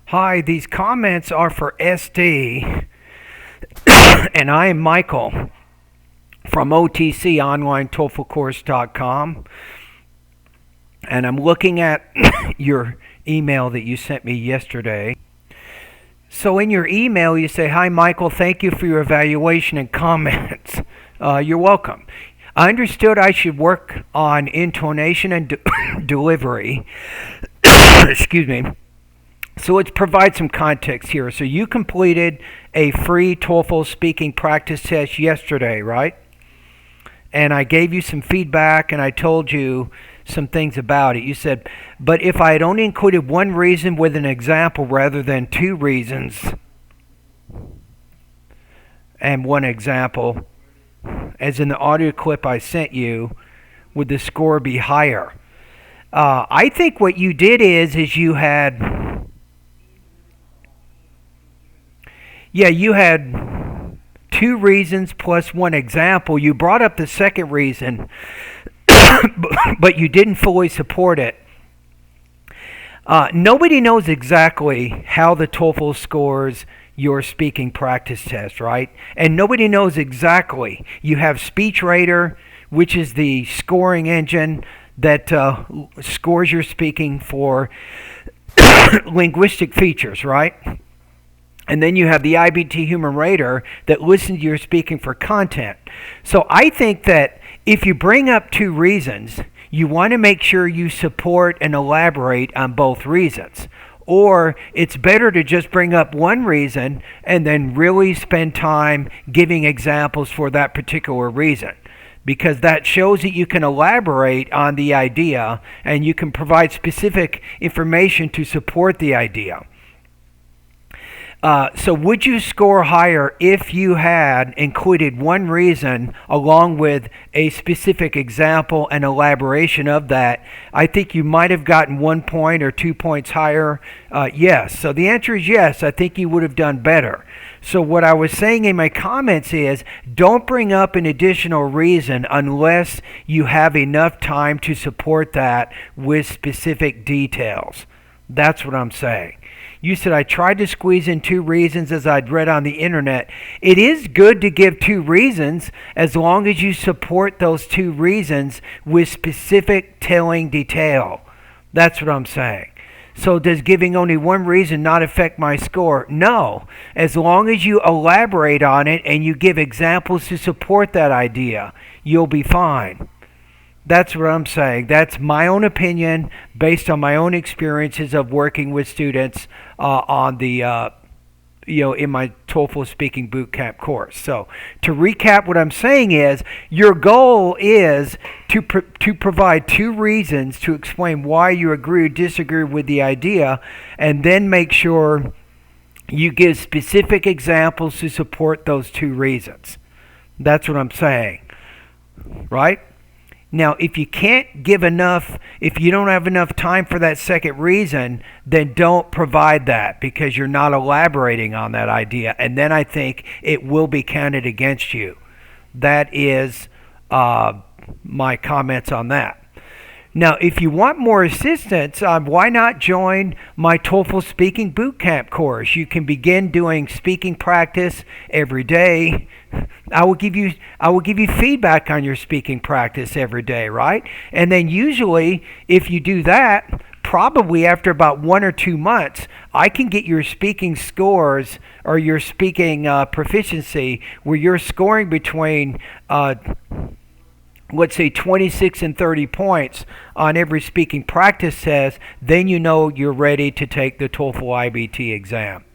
Hi, these comments are for SD, and I am Michael from OTCOnlineTOEFLcourse.com, and I'm looking at your email that you sent me yesterday. So in your email, you say, "Hi, Michael, thank you for your evaluation and comments." You're welcome. I understood I should work on intonation and delivery. Excuse me. So let's provide some context here. So you completed a free TOEFL speaking practice test yesterday, right? And I gave you some feedback and I told you some things about it. You said, but if I had only included one reason with an example rather than two reasons and one example, as in the audio clip I sent you, would the score be higher? I think what you did is you had... you had two reasons plus one example. You brought up the second reason, but you didn't fully support it. Nobody knows exactly how the TOEFL scores your speaking practice test, right? And nobody knows exactly. You have SpeechRater, which is the scoring engine that scores your speaking for linguistic features, right? And then you have the IBT Human Rater that listens to your speaking for content. So I think that if you bring up two reasons, you want to make sure you support and elaborate on both reasons. Or it's better to just bring up one reason and then really spend time giving examples for that particular reason. Because that shows that you can elaborate on the idea and you can provide specific information to support the idea. So would you score higher if you had included one reason along with a specific example and elaboration of that? I think you might have gotten 1 point or 2 points higher. Yes. So the answer is yes. I think you would have done better. So what I was saying in my comments is don't bring up an additional reason unless you have enough time to support that with specific details. That's what I'm saying. You said I tried to squeeze in two reasons as I'd read on the internet. It is good to give two reasons as long as you support those two reasons with specific telling detail. That's what I'm saying. So does giving only one reason not affect my score? No. As long as you elaborate on it and you give examples to support that idea, you'll be fine. That's what I'm saying. That's my own opinion based on my own experiences of working with students on the, in my TOEFL Speaking Bootcamp course. So to recap, what I'm saying is your goal is to provide two reasons to explain why you agree or disagree with the idea, and then make sure you give specific examples to support those two reasons. That's what I'm saying, right? Now, if you can't give enough, if you don't have enough time for that second reason, then don't provide that because you're not elaborating on that idea. And then I think it will be counted against you. That is my comments on that. Now, if you want more assistance, why not join my TOEFL Speaking Bootcamp course? You can begin doing speaking practice every day. I will give you feedback on your speaking practice every day, right? And then usually, if you do that, probably after about 1 or 2 months, I can get your speaking scores or your speaking proficiency where you're scoring between let's say 26 and 30 points on every speaking practice test. Then you know you're ready to take the TOEFL IBT exam.